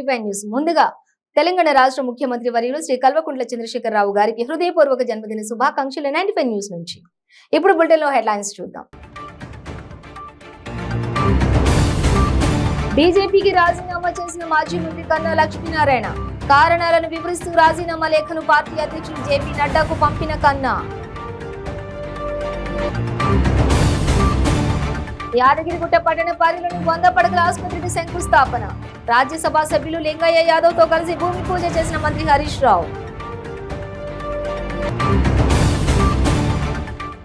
95 news ముందుగా తెలంగాణ రాష్ట్ర ముఖ్యమంత్రి వర్యులు శ్రీ కల్వకుంట్ల చంద్రశేఖరరావు గారికి హృదయపూర్వక జన్మదిన శుభాకాంక్షలు 95 న్యూస్ నుంచి. ఇప్పుడు బులెటిన్ లో హెడ్లైన్స్ చూద్దాం. బీజేపీకి రాజీనామా చేసిన మాజీ మంత్రి కన్నా లక్ష్మీనారాయణ కారణాలను వివరిస్తూ రాజీనామా లేఖను పార్టీ అధ్యక్షుడు జేపీ నడ్డాకు పంపిన కన్నా. యాదగిరిగుట్ట పట్టణ పరిధిలోని 100 పడకల ఆసుపత్రికి శంకుస్థాపన. రాజ్యసభ సభ్యులు లింగయ్య యాదవ్ తో కలిసి భూమి పూజ చేసిన మంత్రి హరీష్ రావు.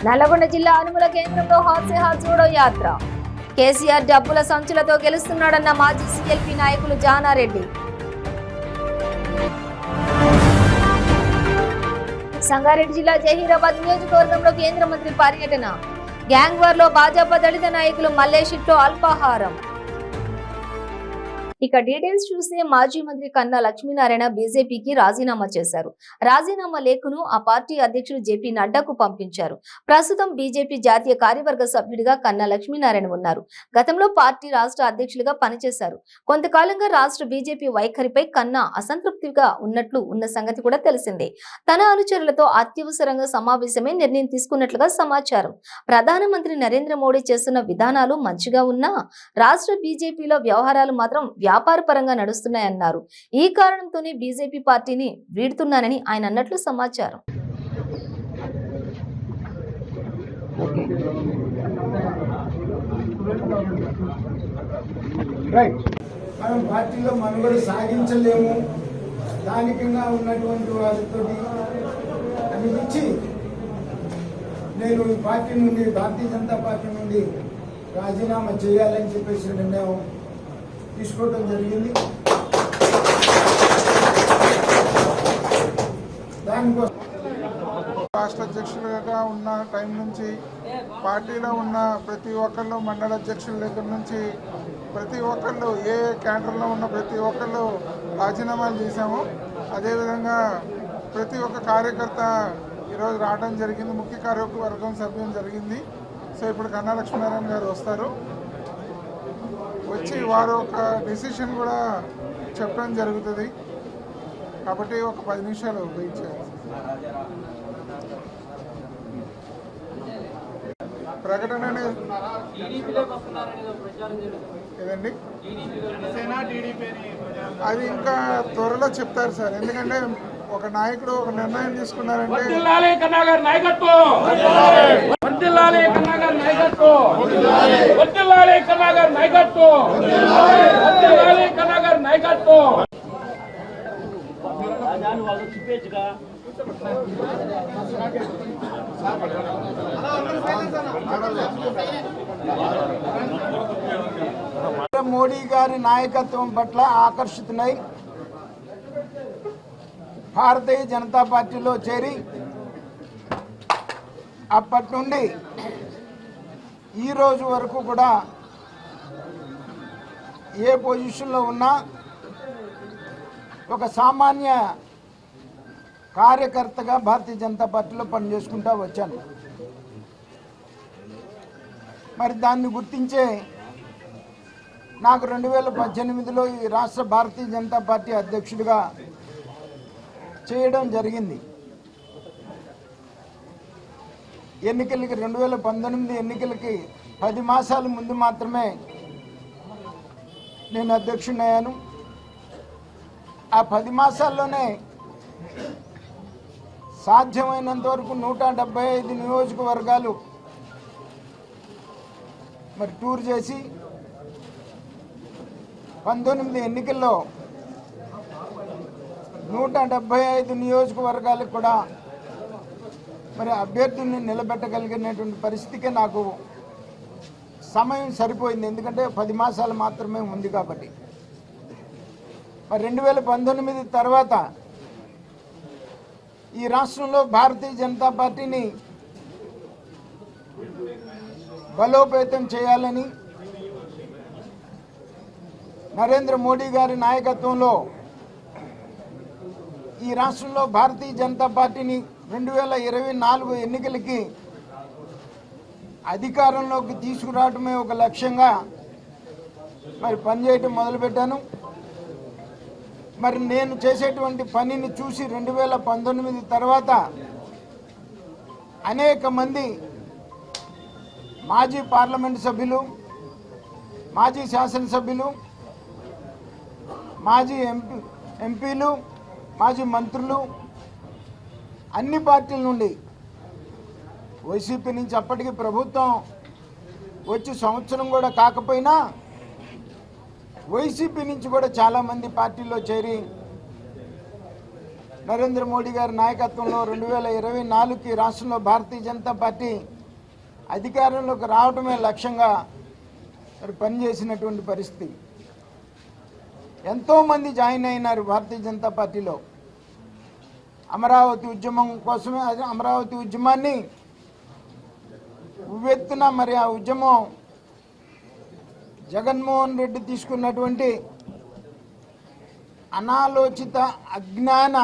నల్లగొండ జిల్లా అనుముల కేంద్రంలో హాత్ సే హాత్ జోడో యాత్ర. కేసీఆర్ డబ్బుల సంచులతో గెలుస్తున్నాడన్న మాజీ సీఎల్పీ నాయకులు జానారెడ్డి. సంగారెడ్డి జిల్లా జహీరాబాద్ నియోజకవర్గంలో కేంద్ర మంత్రి పర్యటన. గ్యాంగ్ వార్ లో భాజపా దళిత నాయకులు మల్లేషిట్లో అల్పాహారం. ఇక డీటెయిల్స్ చూస్తే మాజీ మంత్రి కన్నా లక్ష్మీనారాయణ బీజేపీకి రాజీనామా చేశారు. రాజీనామా లేఖను ఆ పార్టీ అధ్యక్షుడు జేపీ నడ్డాకు పంపించారు. ప్రస్తుతం బీజేపీ జాతీయ కార్యవర్గ సభ్యుడిగా కన్నా లక్ష్మీనారాయణ ఉన్నారు. గతంలో పార్టీ రాష్ట్ర అధ్యక్షులుగా పనిచేశారు. కొంతకాలంగా రాష్ట్ర బీజేపీ వైఖరిపై కన్నా అసంతృప్తిగా ఉన్నట్లు ఉన్న సంగతి కూడా తెలిసిందే. తన అనుచరులతో అత్యవసరంగా సమావేశమే నిర్ణయం తీసుకున్నట్లుగా సమాచారం. ప్రధానమంత్రి నరేంద్ర మోడీ చేస్తున్న విధానాలు మంచిగా ఉన్నా రాష్ట్ర బీజేపీలో వ్యవహారాలు మాత్రం వ్యాపారపరంగా నడుస్తున్నాయన్నారు. ఈ కారణంతోనే బీజేపీ పార్టీని వీడుతున్నానని ఆయన అన్నట్లు సమాచారం. మనం పార్టీలో మనుగడ సాగించలేము, స్థానికంగా ఉన్నటువంటి వారితో అనిపించి నేను ఈ పార్టీ నుండి, భారతీయ జనతా పార్టీ నుండి రాజీనామా చేయాలని చెప్పేసి నిర్ణయం తీసుకోవడం జరిగింది. దానికోసం రాష్ట్ర అధ్యక్షులుగా ఉన్న టైం నుంచి పార్టీలో ఉన్న ప్రతి ఒక్కళ్ళు, మండల అధ్యక్షుల దగ్గర నుంచి ప్రతి ఒక్కళ్ళు, ఏ క్యాడర్లో ఉన్న ప్రతి ఒక్కళ్ళు రాజీనామాలు చేశాము. అదేవిధంగా ప్రతి ఒక్క కార్యకర్త ఈరోజు రావడం జరిగింది. ముఖ్య కార్యవర్గం సభ్యం జరిగింది. సో ఇప్పుడు కన్నా లక్ష్మీనారాయణ గారు వస్తారు. వచ్చి వారు ఒక డెసిషన్ కూడా చెప్పడం జరుగుతుంది. కాబట్టి ఒక 10 నిమిషాలు వెయిట్ చేయాలి. ప్రకటన ఏదండి, అది ఇంకా త్వరలో చెప్తారు సార్. ఎందుకంటే ఒక నాయకుడు ఒక నిర్ణయం తీసుకున్నారంటే మోడీ గారి నాయకత్వం పట్ల ఆకర్షితులై భారతీయ జనతా పార్టీలో చేరి అప్పటి నుండి ఈ రోజు వరకు కూడా ఏ పొజిషన్లో ఉన్నా ఒక సామాన్య కార్యకర్తగా భారతీయ జనతా పార్టీలో పనిచేసుకుంటూ వచ్చాను. మరి దాన్ని గుర్తించే నాకు 2018లో ఈ రాష్ట్ర భారతీయ జనతా పార్టీ అధ్యక్షుడిగా చేయడం జరిగింది. ఎన్నికలకి 2019 ఎన్నికలకి 10 మాసాల ముందు మాత్రమే నేను అధ్యక్షుడయ్యాను. ఆ 10 మాసాల్లోనే సాధ్యమైనంత వరకు 175 నియోజకవర్గాలు మరి టూర్ చేసి 19 ఎన్నికల్లో 175 నియోజకవర్గాలకు కూడా మరి అభ్యర్థుల్ని నిలబెట్టగలిగినటువంటి పరిస్థితికి నాకు సమయం సరిపోయింది. ఎందుకంటే 10 మాసాలు మాత్రమే ఉంది కాబట్టి. మరి 2019 తర్వాత ఈ రాష్ట్రంలో భారతీయ జనతా పార్టీని బలోపేతం చేయాలని నరేంద్ర మోడీ గారి నాయకత్వంలో ఈ రాష్ట్రంలో భారతీయ జనతా పార్టీని 2024 ఎన్నికలకి అధికారంలోకి తీసుకురావడమే ఒక లక్ష్యంగా మరి పనిచేయటం మొదలుపెట్టాను. మరి నేను చేసేటువంటి పనిని చూసి 2019 తర్వాత అనేక మంది మాజీ పార్లమెంట్ సభ్యులు, మాజీ శాసనసభ్యులు, మాజీ ఎంపీలు, మాజీ మంత్రులు అన్ని పార్టీల నుండి, వైసీపీ నుంచి అప్పటికి ప్రభుత్వం వచ్చి సంవత్సరం కూడా కాకపోయినా వైసీపీ నుంచి కూడా చాలామంది పార్టీలో చేరి నరేంద్ర మోడీ గారి నాయకత్వంలో 2024కి రాష్ట్రంలో భారతీయ జనతా పార్టీ అధికారంలోకి రావడమే లక్ష్యంగా మరి పనిచేసినటువంటి పరిస్థితి. ఎంతోమంది జాయిన్ అయినారు భారతీయ జనతా పార్టీలో. అమరావతి ఉద్యమం కోసమే అమరావతి ఉద్యమాన్ని ఉవ్వెత్తున మరి ఆ ఉద్యమం జగన్మోహన్ రెడ్డి తీసుకున్నటువంటి అనాలోచిత అజ్ఞాన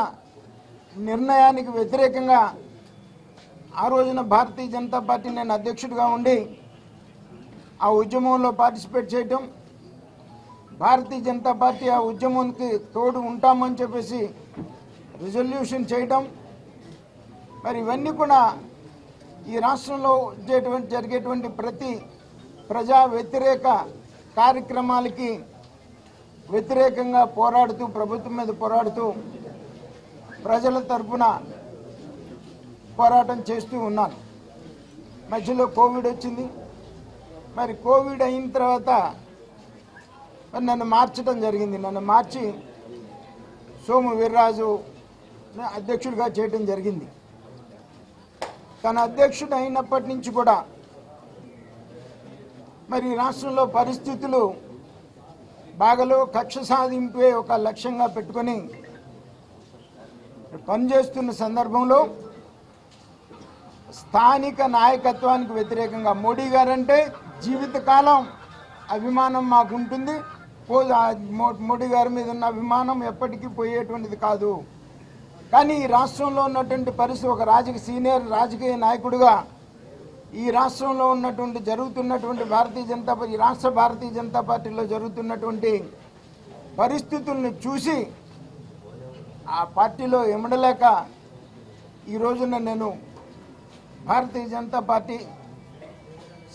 నిర్ణయానికి వ్యతిరేకంగా ఆ రోజున భారతీయ జనతా పార్టీ నేను అధ్యక్షుడిగా ఉండి ఆ ఉద్యమంలో పార్టిసిపేట్ చేయటం, భారతీయ జనతా పార్టీ ఆ ఉద్యమానికి తోడు ఉంటామని చెప్పేసి రిజల్యూషన్ చేయటం, మరి ఇవన్నీ కూడా ఈ రాష్ట్రంలో జరిగేటువంటి ప్రతి ప్రజా వ్యతిరేక కార్యక్రమాలకి వ్యతిరేకంగా పోరాడుతూ, ప్రభుత్వం మీద పోరాడుతూ, ప్రజల తరపున పోరాటం చేస్తూ ఉన్నాను. మధ్యలో కోవిడ్ వచ్చింది. మరి కోవిడ్ అయిన తర్వాత మరి నన్ను మార్చడం జరిగింది. నన్ను మార్చి సోము వీర్రాజు అధ్యక్షుడిగా చేయడం జరిగింది. తన అధ్యక్షుడు అయినప్పటి నుంచి కూడా మరి రాష్ట్రంలో పరిస్థితులు బాగలో కక్ష సాధింపే ఒక లక్ష్యంగా పెట్టుకొని పనిచేస్తున్న సందర్భంలో స్థానిక నాయకత్వానికి వ్యతిరేకంగా మోడీ గారంటే జీవితకాలం అభిమానం మాకు ఉంటుంది. మోడీ గారి మీద ఉన్న అభిమానం ఎప్పటికీ పోయేటువంటిది కాదు. కానీ ఈ రాష్ట్రంలో ఉన్నటువంటి పరిస్థితి, ఒక సీనియర్ రాజకీయ నాయకుడిగా ఈ రాష్ట్రంలో జరుగుతున్నటువంటి భారతీయ జనతా పార్టీలో జరుగుతున్నటువంటి పరిస్థితులను చూసి ఆ పార్టీలో ఎమడలేక ఈ రోజున నేను భారతీయ జనతా పార్టీ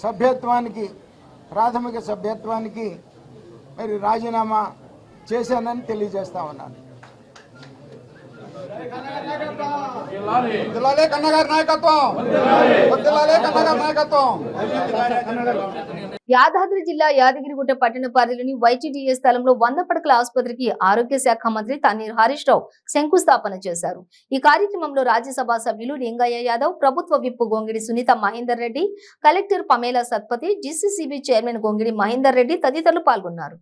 సభ్యత్వానికి, ప్రాథమిక సభ్యత్వానికి మరి రాజీనామా చేశానని తెలియజేస్తా ఉన్నాను. యాదాద్రి జిల్లా యాదగిరిగుట్ట పట్టణ పరిధిలోని వైటీడీఏ స్థలంలో 100 పడకల ఆసుపత్రికి ఆరోగ్య శాఖ మంత్రి తన్నీర్ హరీష్ రావు శంకుస్థాపన చేశారు. ఈ కార్యక్రమంలో రాజ్యసభ సభ్యులు లింగయ్య యాదవ్, ప్రభుత్వ whip Gongidi Sunitha Mahender Reddy, collector Pamela Satpathy, GCCB chairman Gongidi Mahender Reddy తదితరులు పాల్గొన్నారు.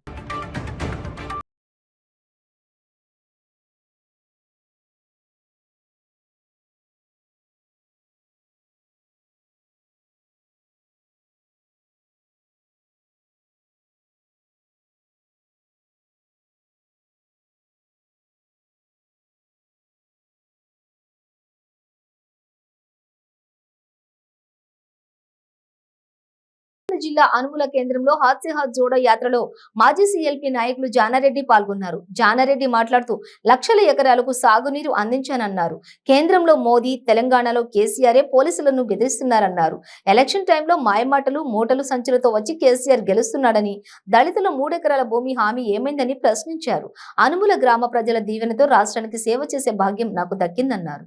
జిల్లా అనుముల కేంద్రంలో హాస్యహాత్ జోడో యాత్రలో మాజీ సీఎల్పీ నాయకులు జానారెడ్డి పాల్గొన్నారు. జానారెడ్డి మాట్లాడుతూ లక్షల ఎకరాలకు సాగునీరు అందించానన్నారు. కేంద్రంలో మోదీ, తెలంగాణలో కేసీఆర్ పోలీసులను బెదిరిస్తున్నారన్నారు. ఎలక్షన్ టైంలో మాయమాటలు, మూటలు సంచులతో వచ్చి కేసీఆర్ గెలుస్తున్నాడని, దళితుల 3 ఎకరాల భూమి హామీ ఏమైందని ప్రశ్నించారు. అనుముల గ్రామ ప్రజల దీవెనతో రాష్ట్రానికి సేవ చేసే భాగ్యం నాకు దక్కిందన్నారు.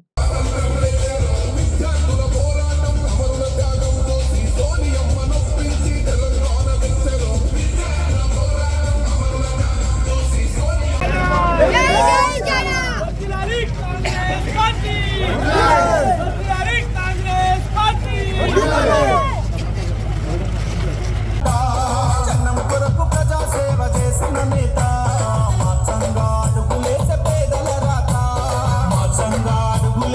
సంగాడుగులేసే పేదల రాత, మా సంగాడుగులేసే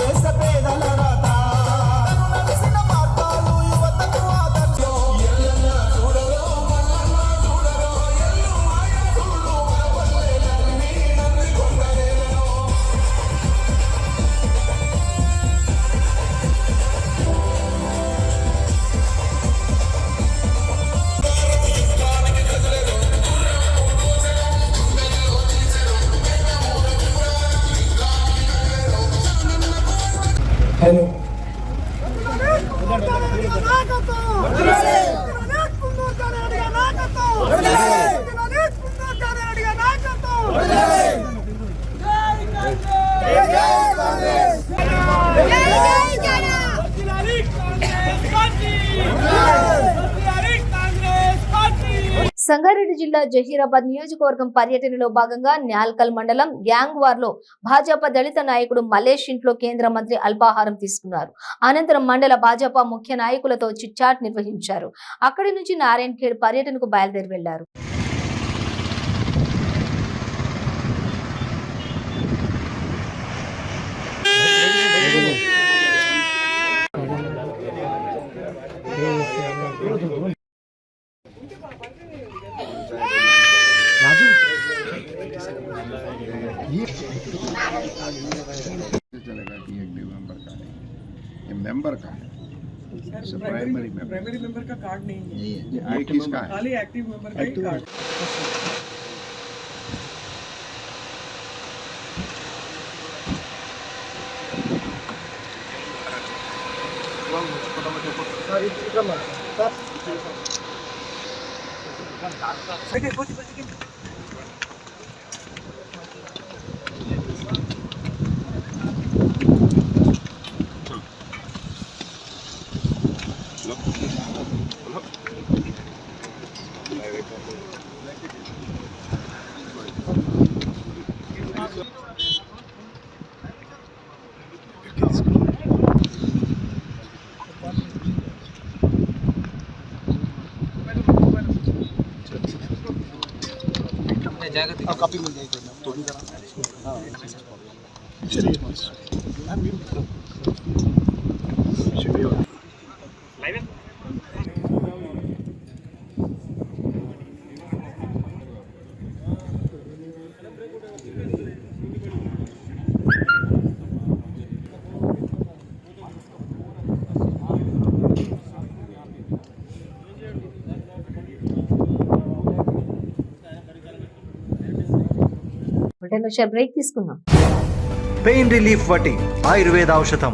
హలో సంగారెడ్డి జిల్లా జహీరాబాద్ నియోజకవర్గం పర్యటనలో భాగంగా న్యాల్కల్ మండలం గ్యాంగ్వార్ లో భాజపా దళిత నాయకుడు మలేష్ ఇంట్లో కేంద్ర మంత్రి అల్పాహారం తీసుకున్నారు. అనంతరం మండల భాజపా ముఖ్య నాయకులతో చిట్ చాట్ నిర్వహించారు. అక్కడి నుంచి నారాయణ్ ఖేడ్ పర్యటనకు బయలుదేరి వెళ్లారు. मेंबर का है, प्राइमरी मेंबर का कार्ड नहीं है, ये किसका है? खाली एक्टिव मेंबर का ही कार्ड। कॉपी मिल जाएगी तो भी जरा चलिए బ్రేక్ తీసుకుందాం. పెయిన్ రిలీఫ్ వటి ఆయుర్వేద ఔషధం.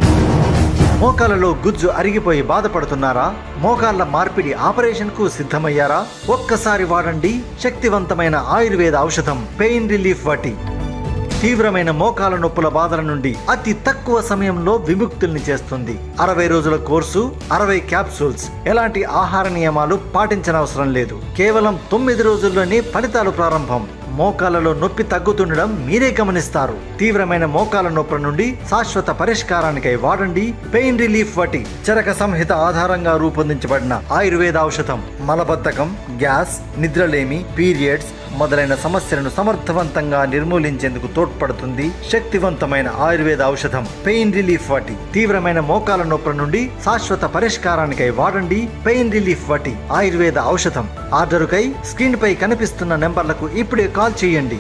మోకాలలో గుజ్జు అరిగిపోయి బాధపడుతున్నారా? మోకాళ్ల మార్పిడి ఆపరేషన్ కు సిద్ధమయ్యారా? ఒక్కసారి వాడండి శక్తివంతమైన ఆయుర్వేద ఔషధం పెయిన్ రిలీఫ్ వటి. తీవ్రమైన మోకాల నొప్పుల బాధల నుండి అతి తక్కువ సమయంలో విముక్తుల్ని చేస్తుంది. 60 రోజుల కోర్సు, 60 క్యాప్సూల్స్. ఎలాంటి ఆహార నియమాలు పాటించనవసరం లేదు. కేవలం 9 రోజుల్లోనే ఫలితాలు ప్రారంభం. మోకాలలో నొప్పి తగ్గుతుండడం మీరే గమనిస్తారు. తీవ్రమైన మోకాల నొప్పుల నుండి శాశ్వత పరిష్కారానికై వాడండి పెయిన్ రిలీఫ్ వటి. చరక సంహిత ఆధారంగా రూపొందించబడిన ఆయుర్వేద ఔషధం మలబద్ధకం, గ్యాస్, నిద్రలేమి, పీరియడ్స్ మొదలైన సమస్యలను సమర్థవంతంగా నిర్మూలించేందుకు తోడ్పడుతుంది. శక్తివంతమైన ఆయుర్వేద ఔషధం పెయిన్ రిలీఫ్ వటి. తీవ్రమైన మోకాల నొప్పుల నుండి శాశ్వత పరిష్కారానికై వాడండి పెయిన్ రిలీఫ్ వటి ఆయుర్వేద ఔషధం. ఆర్డరుకై స్క్రీన్ పై కనిపిస్తున్న నెంబర్లకు ఇప్పుడే కాల్ చేయండి.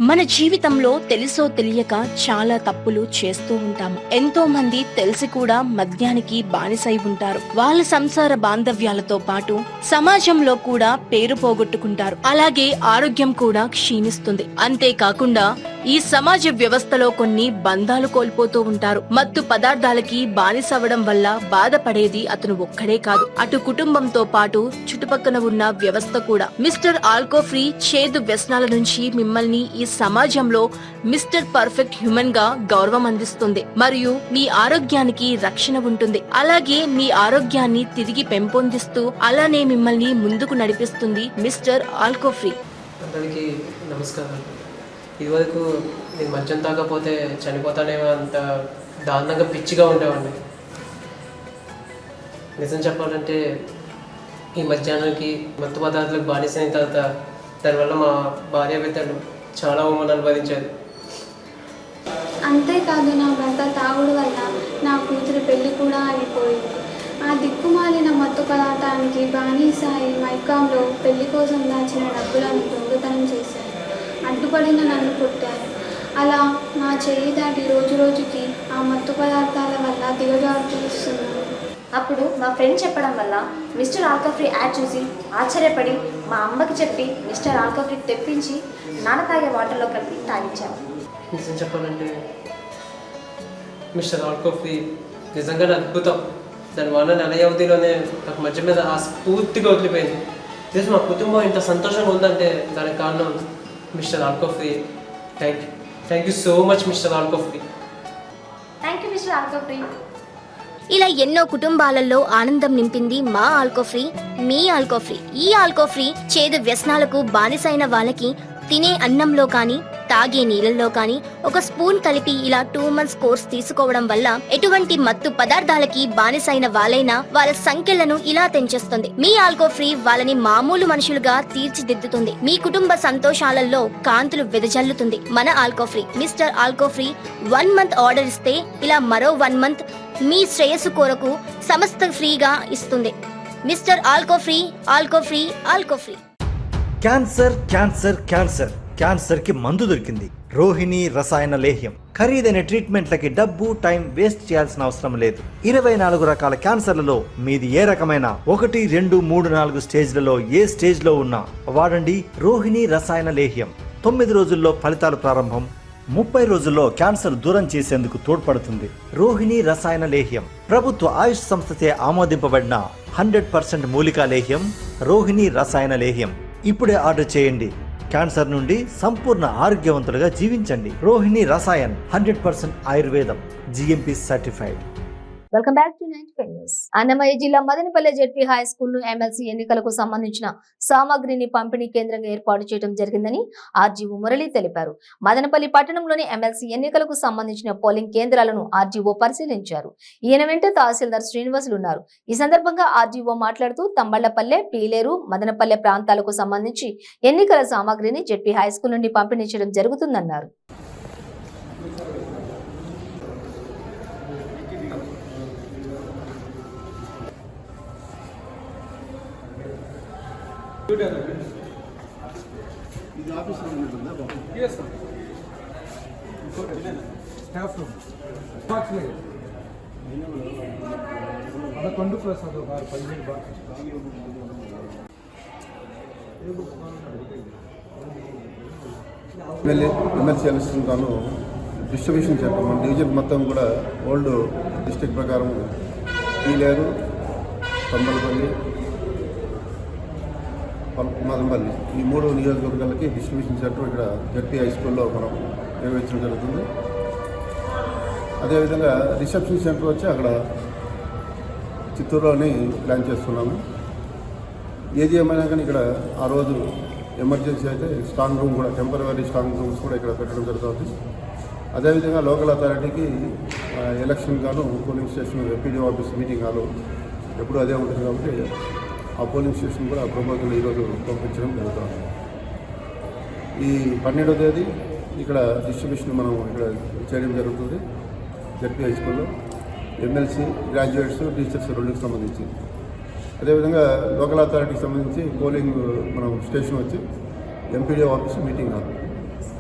మన జీవితంలో తెలుసో తెలియక చాలా తప్పులు చేస్తూ ఉంటాము. ఎంతో మంది తెలిసి కూడా మద్యానికి బానిసై ఉంటారు. వాళ్ళ సంసార బాంధవ్యాలతో పాటు సమాజంలో కూడా పేరు పోగొట్టుకుంటారు. అలాగే ఆరోగ్యం కూడా క్షీణిస్తుంది. అంతేకాకుండా ఈ సమాజ వ్యవస్థలో కొన్ని బంధాలు కోల్పోతూ ఉంటారు. మత్తు పదార్థాలకి బానిసవడం వల్ల బాధపడేది అతను ఒక్కడే కాదు, అటు కుటుంబంతో పాటు చుట్టుపక్కల ఉన్న వ్యవస్థ కూడా. మిస్టర్ ఆల్కో ఫ్రీ చేదు వ్యసనాల నుంచి మిమ్మల్ని ఈ సమాజంలో మిస్టర్ పర్ఫెక్ట్ హ్యూమన్ గా గౌరవం అందిస్తుంది మరియు మీ ఆరోగ్యానికి రక్షణ ఉంటుంది. అలాగే మీ ఆరోగ్యాన్ని తిరిగి పెంపొందిస్తూ అలానే మిమ్మల్ని ముందుకు నడిపిస్తుంది మిస్టర్ ఆల్కో ఫ్రీ. అందరికీ నమస్కారం. ఇదివరకు నేను మద్యం తాగకపోతే చనిపోతానేమో అంత దారుణంగా పిచ్చిగా ఉండేవాడిని. నిజం చెప్పాలంటే ఈ మధ్యాహ్నానికి మత్తు పదార్థాలకు బానిసైన తర్వాత దానివల్ల మా భార్య బిడ్డలు చాలా అవమానాలు అనుభవించారు. అంతేకాదు నా భర్త తాగుడు వల్ల నా కూతురు పెళ్లి కూడా అయిపోయింది. ఆ దిక్కుమాలిన మత్తు పదార్థానికి బానిసాయి మైకాంలో పెళ్లి కోసం దాచిన డబ్బులను దొంగతనం చేశారు. అడ్డుపడిన నన్ను కొట్టారు. అలా నా చేయి దాటి రోజు రోజుకి ఆ మత్తు పదార్థాల వల్ల దిగజారుతున్నాను. అప్పుడు మా ఫ్రెండ్ చెప్పడం వల్ల మిస్టర్ ఆల్కో ఫ్రీ యాడ్ చూసి ఆశ్చర్యపడి మా అమ్మకి చెప్పి మిస్టర్ ఆల్కో ఫ్రీ తెప్పించి నాన్న తాగే వాటర్లో కలిపి తాగించాము. నిజం చెప్పాలంటే మిస్టర్ ఆల్కోఫ్రీ నిజంగా అద్భుతం. దానివల్ల నెల వ్యవధిలోనే నాకు మధ్య మీద ఆ స్ఫూర్తిగా వదిలిపోయింది. జస్ట్ మా కుటుంబం ఇంత సంతోషంగా ఉందంటే దానికి కారణం mister Alcofree. Thank you so much mister Alcofree. Thank you mister Alcofree. ఇలా ఎన్నో కుటుంబాలలో ఆనందం నింపింది మా ఆల్కోఫ్రీ, మీ ఆల్కోఫ్రీ. ఈ ఆల్కోఫ్రీ చేదు వ్యసనాలకు బానిసైన వాళ్ళకి తినే అన్నంలో కానీ తాగే నీళ్ళల్లో కానీ ఒక స్పూన్ కలిపి ఇలా 2 months కోర్స్ తీసుకోవడం వల్ల ఎటువంటి మత్తు పదార్థాలకి బానిసైన వాళ్ళైనా వాళ్ళ సంఖ్యలను ఇలా తెంచేస్తుంది. మీ ఆల్కోఫ్రీ వాళ్ళని మామూలు మనుషులుగా తీర్చిదిద్దుతుంది. మీ కుటుంబ సంతోషాలలో కాంతులు వెదజల్లుతుంది. మన ఆల్కోఫ్రీ మిస్టర్ ఆల్కోఫ్రీ 1 month ఆర్డర్ ఇస్తే ఇలా మరో 1 month మీ శ్రేయస్సు కొరకు సమస్త ఫ్రీగా ఇస్తుంది. Mister Alcofree, Alcofree, Alcofree. Cancer cancer cancer cancer కి మందు దొరికింది. రోహిణి రసాయన లేహ్యం. ఖరీదైన ట్రీట్మెంట్లకి డబ్బు టైం వేస్ట్ చేయాల్సిన అవసరం లేదు. 24 రకాల క్యాన్సర్లలో మీది ఏ రకమైన 1, 2, 3, 4 స్టేజ్లలో ఏ స్టేజ్ లో ఉన్నా వాడండి రోహిణి రసాయన లేహ్యం. 9 రోజుల్లో ఫలితాలు ప్రారంభం. 30 రోజుల్లో క్యాన్సర్ దూరం చేసేందుకు తోడ్పడుతుంది. రోహిణి రసాయన లేహ్యం ప్రభుత్వ ఆయుష్ సంస్థచే ఆమోదింపబడిన 100% మూలికా లేహ్యం రోహిణి రసాయన లేహ్యం. ఇప్పుడే ఆర్డర్ చేయండి. క్యాన్సర్ నుండి సంపూర్ణ ఆరోగ్యవంతులుగా జీవించండి. రోహిణి రసాయన్ 100% ఆయుర్వేదం, GMP certified. Welcome back to 95 news. Annamayya జిల్లా మదనపల్లె జెడ్పీ హై స్కూల్ ను ఎమ్మెల్సీ ఎన్నికలకు సంబంధించిన సామాగ్రిని పంపిణీ కేంద్రంగా ఏర్పాటు చేయడం జరిగిందని ఆర్జీఓ మురళి తెలిపారు. మదనపల్లి పట్టణంలోని ఎమ్మెల్సీ ఎన్నికలకు సంబంధించిన పోలింగ్ కేంద్రాలను ఆర్జీఓ పరిశీలించారు. ఈయన వెంట తహసీల్దార్ శ్రీనివాసులు ఉన్నారు. ఈ సందర్భంగా ఆర్జీఓ మాట్లాడుతూ తంబళ్లపల్లె, పీలేరు, మదనపల్లె ప్రాంతాలకు సంబంధించి ఎన్నికల సామాగ్రిని జెడ్పీ హై స్కూల్ నుండి పంపిణీ చేయడం జరుగుతుందన్నారు. Yes, sir. Staff room. Ada 2 plus ado bar 15 bar. MLC election గాను డిస్ట్రిబ్యూషన్ చెప్పాము. మన డివిజన్ మొత్తం కూడా ఓల్డ్ డిస్ట్రిక్ట్ ప్రకారం పీలేరు, తంబలపల్లి, మదనపల్లి ఈ 3 నియోజకవర్గాలకి డిస్ట్రిబ్యూషన్ సెంటర్ ఇక్కడ జెడ్పీ హై స్కూల్లో మనం నిర్వహించడం జరుగుతుంది. అదేవిధంగా రిసెప్షన్ సెంటర్ వచ్చి అక్కడ చిత్తూరులోని ప్లాన్ చేస్తున్నాము. ఏది ఏమైనా కానీ ఇక్కడ ఆ రోజు ఎమర్జెన్సీ అయితే స్ట్రాంగ్ రూమ్ కూడా, టెంపరరీ స్ట్రాంగ్ రూమ్స్ కూడా ఇక్కడ పెట్టడం జరుగుతుంది. అదేవిధంగా లోకల్ అథారిటీకి ఎలక్షన్ గాను polling station MPD office meeting hall ఎప్పుడు అదే ఉంటుంది కాబట్టి ఆ పోలింగ్ స్టేషన్ కూడా ప్రపోజల్ ఈరోజు పంపించడం జరుగుతుంది. ఈ 12వ తేదీ ఇక్కడ డిస్ట్రిబ్యూషన్ మనం ఇక్కడ చేయడం జరుగుతుంది జెడ్పీ హై స్కూల్లో. ఎమ్మెల్సీ, గ్రాడ్యుయేట్స్, టీచర్స్ 2కి సంబంధించి. అదేవిధంగా లోకల్ అథారిటీకి సంబంధించి పోలింగ్ మనం స్టేషన్ వచ్చి ఎంపీడీ ఆఫీస్ మీటింగ్ హాల్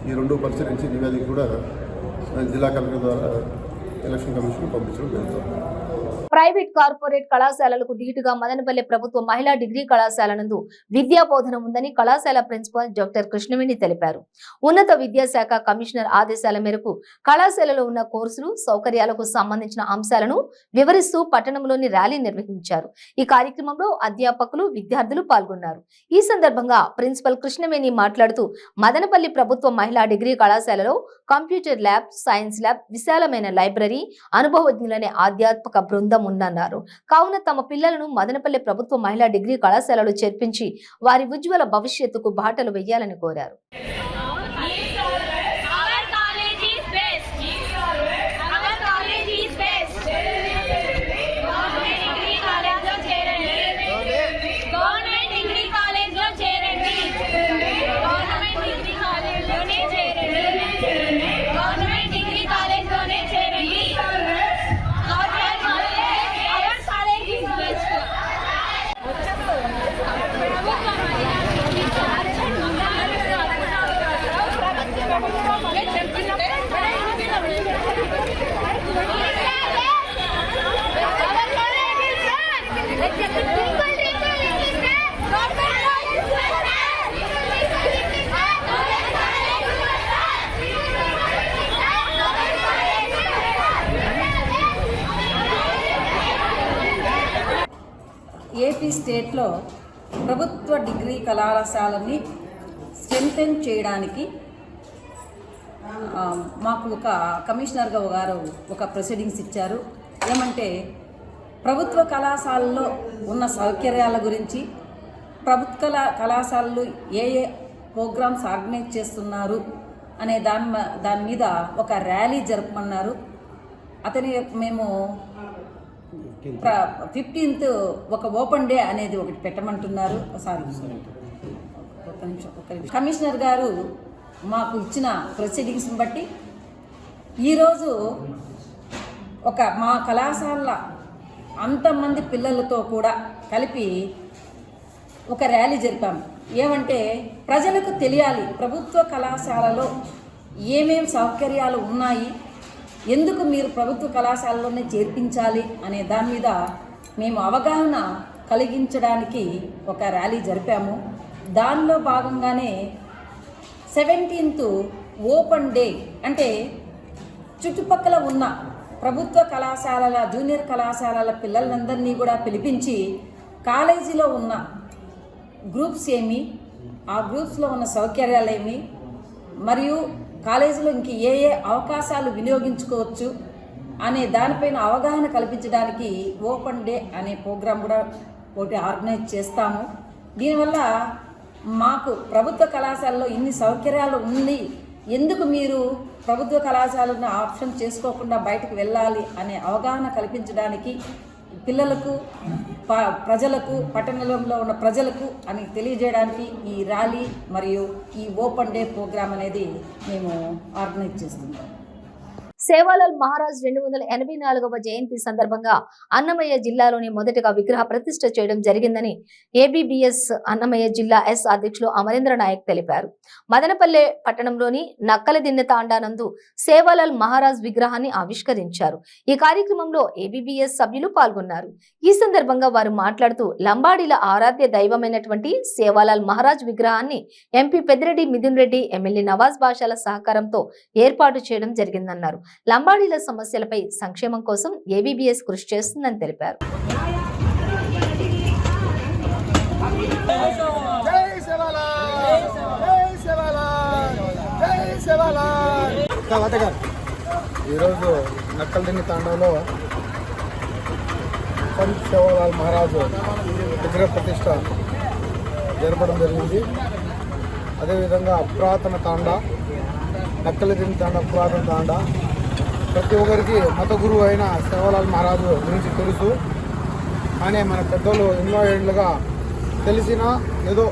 ఈ 2 పరిశీలించి నివేదిక కూడా జిల్లా కలెక్టర్ ద్వారా ఎలక్షన్ కమిషన్ పంపించడం జరుగుతుంది. ప్రైవేట్ కార్పొరేట్ కళాశాలలకు ధీటుగా మదనపల్లె ప్రభుత్వ మహిళా డిగ్రీ కళాశాల నందు విద్యా బోధన ఉందని కళాశాల ప్రిన్సిపాల్ డాక్టర్ కృష్ణవేణి తెలిపారు. ఉన్నత విద్యాశాఖ కమిషనర్ ఆదేశాల మేరకు కళాశాలలో ఉన్న కోర్సులు, సౌకర్యాలకు సంబంధించిన అంశాలను వివరిస్తూ పట్టణంలోని ర్యాలీ నిర్వహించారు. ఈ కార్యక్రమంలో అధ్యాపకులు, విద్యార్థులు పాల్గొన్నారు. ఈ సందర్భంగా ప్రిన్సిపల్ కృష్ణవేణి మాట్లాడుతూ మదనపల్లి ప్రభుత్వ మహిళా డిగ్రీ కళాశాలలో కంప్యూటర్ ల్యాబ్, సైన్స్ ల్యాబ్, విశాలమైన లైబ్రరీ, అనుభవజ్ఞులనే ఆధ్యాత్మిక బృందం ఉందన్నారు. కావున తమ పిల్లలను మదనపల్లె ప్రభుత్వ మహిళా డిగ్రీ కళాశాలలో చేర్పించి వారి ఉజ్వల భవిష్యత్తుకు బాటలు వేయాలని కోరారు. స్టేట్లో ప్రభుత్వ డిగ్రీ కళాశాలని స్ట్రెంథెన్ చేయడానికి మాకు ఒక కమిషనర్ గారు ఒక ప్రొసీడింగ్స్ ఇచ్చారు. ఏమంటే ప్రభుత్వ కళాశాలలో ఉన్న సౌకర్యాల గురించి, ప్రభుత్వ కళాశాలలు ఏ ఏ ప్రోగ్రామ్స్ ఆర్గనైజ్ చేస్తున్నారు అనే దాని మీద ఒక ర్యాలీ జరపమన్నారు. మేము 15th ఒక ఓపెన్ డే అనేది ఒకటి పెట్టమంటున్నారు. కమిషనర్ గారు మాకు ఇచ్చిన ప్రొసీడింగ్స్ని బట్టి ఈరోజు మా కళాశాల అంతమంది పిల్లలతో కూడా కలిపి ఒక ర్యాలీ జరిపాము. ఏమంటే ప్రజలకు తెలియాలి ప్రభుత్వ కళాశాలలో ఏమేం సౌకర్యాలు ఉన్నాయి, ఎందుకు మీరు ప్రభుత్వ కళాశాలలోనే చేర్పించాలి అనే దాని మీద మేము అవగాహన కలిగించడానికి ఒక ర్యాలీ జరిపాము. దానిలో భాగంగానే 17th ఓపెన్ డే అంటే చుట్టుపక్కల ఉన్న ప్రభుత్వ కళాశాలల జూనియర్ కళాశాలల పిల్లలందరినీ కూడా పిలిపించి కాలేజీలో ఉన్న గ్రూప్స్ ఏమి, ఆ గ్రూప్స్లో ఉన్న సౌకర్యాలు ఏమి, మరియు కాలేజీలో ఇంక ఏ ఏ అవకాశాలు వినియోగించుకోవచ్చు అనే దానిపైన అవగాహన కల్పించడానికి ఓపెన్ డే అనే ప్రోగ్రాం కూడా ఒకటి ఆర్గనైజ్ చేస్తాము. దీనివల్ల మాకు ప్రభుత్వ కళాశాలలో ఇన్ని సౌకర్యాలు ఉంది, ఎందుకు మీరు ప్రభుత్వ కళాశాలను ఆప్షన్ చేసుకోకుండా బయటకు వెళ్ళాలి అనే అవగాహన కల్పించడానికి పిల్లలకు, ప్రజలకు, పట్టణంలో ఉన్న ప్రజలకు అని తెలియజేయడానికి ఈ ర్యాలీ మరియు ఈ ఓపెన్ డే ప్రోగ్రాం అనేది మేము ఆర్గనైజ్ చేస్తున్నాం. సేవాలాల్ మహారాజ్ 284వ జయంతి సందర్భంగా అన్నమయ్య జిల్లాలోని మొదటగా విగ్రహ ప్రతిష్ఠ చేయడం జరిగిందని ఏబీబీఎస్ అన్నమయ్య జిల్లా ఎస్ అధ్యక్షులు అమరేంద్ర నాయక్ తెలిపారు. మదనపల్లె పట్టణంలోని నక్కలదిన్నె తాండానందు సేవాలాల్ మహారాజ్ విగ్రహాన్ని ఆవిష్కరించారు. ఈ కార్యక్రమంలో ఏబీబీఎస్ సభ్యులు పాల్గొన్నారు. ఈ సందర్భంగా వారు మాట్లాడుతూ లంబాడీల ఆరాధ్య దైవమైనటువంటి సేవాలాల్ మహారాజ్ విగ్రహాన్ని ఎంపీ పెద్దిరెడ్డి మిథున్ రెడ్డి, ఎమ్మెల్యే నవాజ్ బాషాల సహకారంతో ఏర్పాటు చేయడం జరిగిందన్నారు. లంబాడీల సమస్యలపై సంక్షేమం కోసం ఏబీబీఎస్ కృషి చేస్తుందని తెలిపారు. ఈరోజు నక్కలదిన్నె తాండాలో సంత్ సేవాలాల్ మహారాజు విగ్రహ ప్రతిష్ట జరపడం జరిగింది. అదేవిధంగా పురాతన తాండా, నక్కలదిన్నె తాండా పురాతన తాండా, ప్రతి ఒక్కరికి మత గురువు అయిన సేవాలాల్ మహారాజు గురించి తెలుసు. కానీ మన పెద్దలు ఎన్నో ఏళ్ళుగా తెలిసినా ఏదో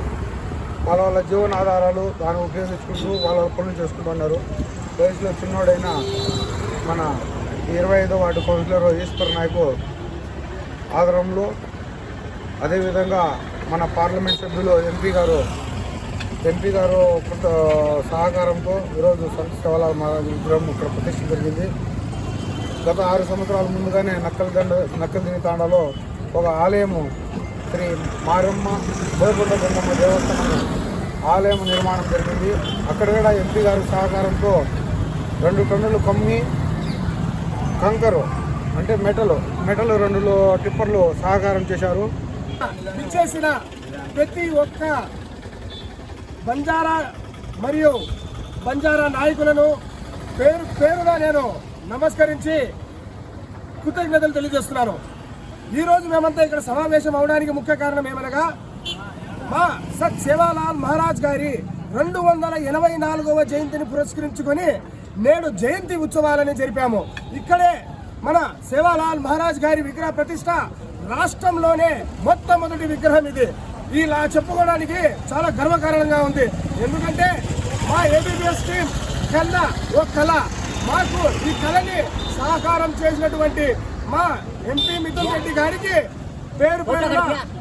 వాళ్ళ జీవనాధారాలు దాన్ని ఉపయోగించుకుంటూ వాళ్ళ పనులు చేసుకుంటున్నారు. వయసులో చిన్నోడైన మన 25వ వార్డు కౌన్సిలర్ ఈశ్వర్ నాయక్ ఆధారంలో, అదేవిధంగా మన పార్లమెంట్ సభ్యులు ఎంపీ గారు సహకారంతో ఈరోజు సంత్ సేవాలాల్ మహారాజ్ విగ్రహం ఇక్కడ ప్రతిష్ఠ జరిగింది. గత 6 సంవత్సరాల ముందుగానే నక్కలదిన్నె తాండాలో ఒక ఆలయము, శ్రీ మారమ్మ బోయకొండ గంగమ్మ దేవస్థానం ఆలయం నిర్మాణం జరిగింది. అక్కడ కూడా ఎంపీ గారి సహకారంతో 2 టన్నులు కమ్మి కంకరు అంటే మెటలు 2 టిప్పర్లు సహకారం చేశారు. ఇచ్చేసిన ప్రతి ఒక్క బంజారా మరియు బంజారా నాయకులను పేరుగా నేను నమస్కరించి కృతజ్ఞతలు తెలియజేస్తున్నాను. ఈరోజు మేమంతా ఇక్కడ సమావేశం అవడానికి ముఖ్య కారణం ఏమనగా మా సంత్ సేవాలాల్ మహారాజ్ గారి 284వ జయంతిని పురస్కరించుకొని నేడు జయంతి ఉత్సవాలని జరిపాము. ఇక్కడే మన సేవాలాల్ మహారాజ్ గారి విగ్రహ ప్రతిష్ట రాష్ట్రంలోనే మొట్టమొదటి విగ్రహం ఇది. ఇలా చెప్పుకోవడానికి చాలా గర్వకారణంగా ఉంది. ఎందుకంటే మా ఏబీబీఎస్ టీం కన్నా ఓ కళ, మాకు ఈ కళని సహకారం చేసినటువంటి మా ఎంపీ మిథున్ రెడ్డి గారికి పేరు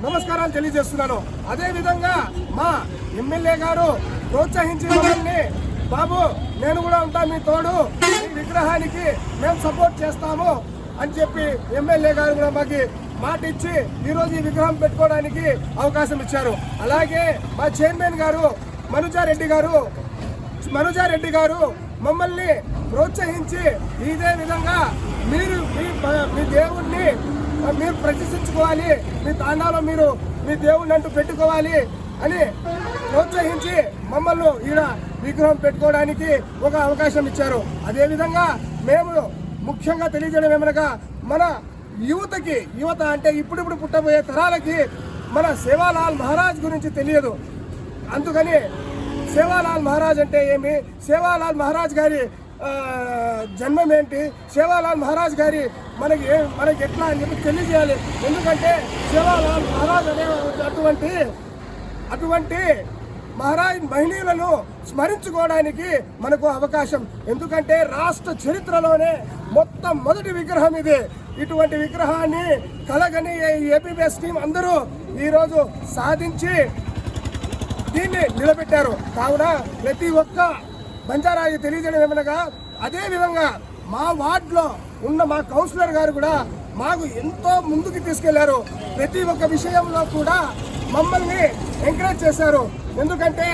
నమస్కారాలు తెలియజేస్తున్నాను. అదేవిధంగా మా ఎమ్మెల్యే గారు ప్రోత్సహించిన వాళ్ళని, బాబు నేను కూడా ఉంటా మీ తోడు, ఈ విగ్రహానికి మేము సపోర్ట్ చేస్తాము అని చెప్పి ఎమ్మెల్యే గారు కూడా మాకు మాట ఇచ్చి ఈరోజు ఈ విగ్రహం పెట్టుకోవడానికి అవకాశం ఇచ్చారు. అలాగే మా చైర్మన్ గారు మనుజారెడ్డి గారు మమ్మల్ని ప్రోత్సహించి ఇదే విధంగా మీరు మీ దేవుణ్ణి మీరు ప్రతిష్ఠించుకోవాలి, మీ తాండాలో మీరు మీ దేవుడిని అంటూ పెట్టుకోవాలి అని ప్రోత్సహించి మమ్మల్ని ఈడ విగ్రహం పెట్టుకోవడానికి ఒక అవకాశం ఇచ్చారు. అదేవిధంగా మేము ముఖ్యంగా తెలియజేయడం ఏమనగా మన యువత అంటే ఇప్పుడిప్పుడు పుట్టబోయే తరాలకి మన సేవాలాల్ మహారాజ్ గురించి తెలియదు. అందుకని సేవాలాల్ మహారాజ్ అంటే ఏమి, సేవాలాల్ మహారాజ్ గారి జన్మం ఏంటి, సేవాలాల్ మహారాజ్ గారి మనకి ఎట్లా అని చెప్పి తెలియజేయాలి. ఎందుకంటే సేవాలాల్ మహారాజ్ అనే అటువంటి మహారాజ్ మహిళలను స్మరించుకోవడానికి మనకు అవకాశం. ఎందుకంటే రాష్ట్ర చరిత్రలోనే మొదటి విగ్రహం ఇది. ఇటువంటి విగ్రహాన్ని కలగని ఏపీఎస్ టీం అందరూ ఈరోజు సాధించి దీన్ని నిలబెట్టారు. కావున ప్రతి ఒక్క బంజారాకి తెలియజేయడం ఏమనగా, అదే విధంగా మా వార్డులో ఉన్న మా కౌన్సిలర్ గారు కూడా మాకు ఎంతో ముందుకు తీసుకెళ్లారు. ప్రతి ఒక్క విషయంలో కూడా మమ్మల్ని ఎంకరేజ్ చేశారు. ఎందుకంటే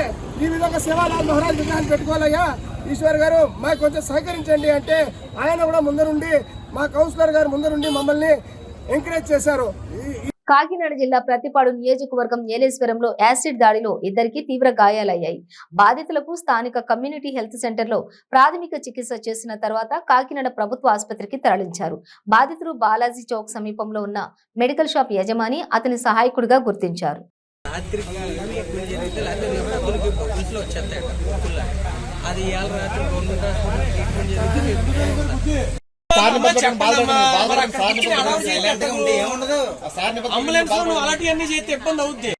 ఈ విధంగా సేవాలాల్ మహారాజ్ విగ్రహాన్ని పెట్టుకోవాలయ్యా ఈశ్వర్ గారు, మాకు కొంచెం సహకరించండి అంటే ఆయన కూడా ముందరుండి, మా కౌన్సిలర్ గారు ముందరుండి మమ్మల్ని ఎంకరేజ్ చేశారు. కాకినాడ జిల్లా ప్రతిపాడు నియోజకవర్గం ఏలేశ్వరంలో యాసిడ్ దాడిలో ఇద్దరికి తీవ్ర గాయాలయ్యాయి. బాధితులకు స్థానిక కమ్యూనిటీ హెల్త్ సెంటర్లో ప్రాథమిక చికిత్స చేసిన తర్వాత కాకినాడ ప్రభుత్వ ఆసుపత్రికి తరలించారు. బాధితులు బాలాజీ చౌక్ సమీపంలో ఉన్న మెడికల్ షాప్ యజమాని అతని సహాయకుడిగా గుర్తించారు. అంబులెన్స్ అలాంటివన్నీ చేస్తే ఇబ్బంది అవుద్ది.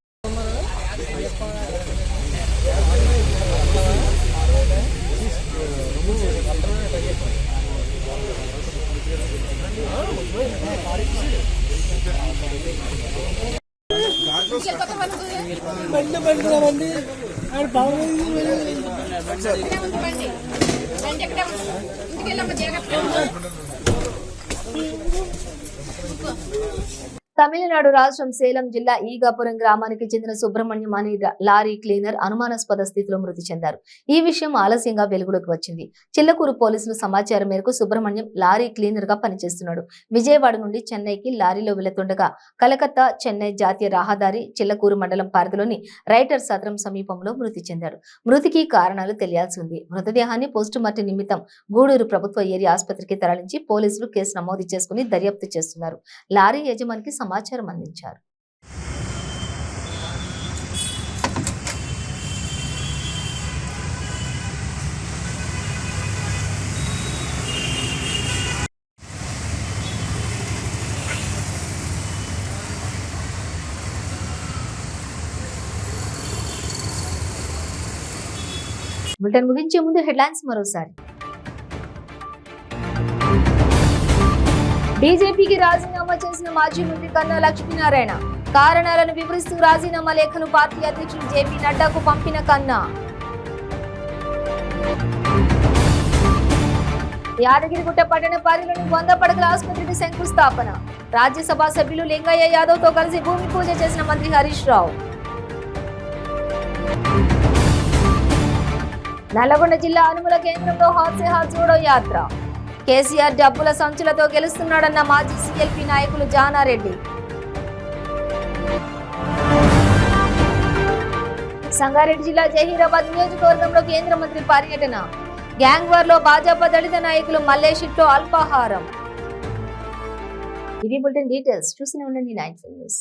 తమిళనాడు రాష్ట్రం సేలం జిల్లా ఈగాపురం గ్రామానికి చెందిన సుబ్రహ్మణ్యం అనే లారీ క్లీనర్ అనుమానాస్పద స్థితిలో మృతి చెందారు. ఈ విషయం ఆలస్యంగా వెలుగులోకి వచ్చింది. చిల్లకూరు పోలీసులు సమాచారం మేరకు సుబ్రహ్మణ్యం లారీ క్లీనర్ గా పనిచేస్తున్నాడు. విజయవాడ నుండి చెన్నైకి లారీలో వెళుతుండగా కలకత్తా చెన్నై జాతీయ రహదారి చిల్లకూరు మండలం పరిధిలోని రైటర్ సత్రం సమీపంలో మృతి చెందాడు. మృతికి కారణాలు తెలియాల్సి ఉంది. మృతదేహాన్ని పోస్టుమార్టం నిమిత్తం గూడూరు ప్రభుత్వ ఏరియా ఆసుపత్రికి తరలించి పోలీసులు కేసు నమోదు చేసుకుని దర్యాప్తు చేస్తున్నారు. లారీ యజమానికి సమాచారం అందించారు. బులెటిన్ ముగించే ముందు హెడ్లైన్స్ మరోసారి. బీజేపీకి రాజీనామా చేసిన మాజీ మంత్రి కన్నా లక్ష్మీనారాయణ కారణాలను వివరిస్తూ రాజీనామా లేఖను పార్టీ అధ్యక్షుడు జేపీ నడ్డాకు పంపిన కన్నా. యాదగిరిగుట్ట పట్టణ పరిధిలోని 100 పడకల ఆసుపత్రికి శంకుస్థాపన. రాజ్యసభ సభ్యులు లింగయ్య యాదవ్ తో కలిసి భూమి పూజ చేసిన మంత్రి హరీష్ రావు. నల్లగొండ జిల్లా అనుముల కేంద్రంలో హాత్ సే హాత్ జోడో యాత్ర. కేసీఆర్ డబ్బుల సంచులతో గెలుస్తున్నాడన్న మాజీ సీఎల్పీ నాయకులు జానారెడ్డి. సంగారెడ్డి జిల్లా జహీరాబాద్ నియోజకవర్గంలో కేంద్ర మంత్రి పర్యటన. గ్యాంగ్ వార్ లో భాజపా దళిత నాయకులు మల్లేషిట్లో అల్పాహారం. ఇవి బులెటిన్ డీటెయిల్స్. చూస్తూనే ఉండండి 9 న్యూస్.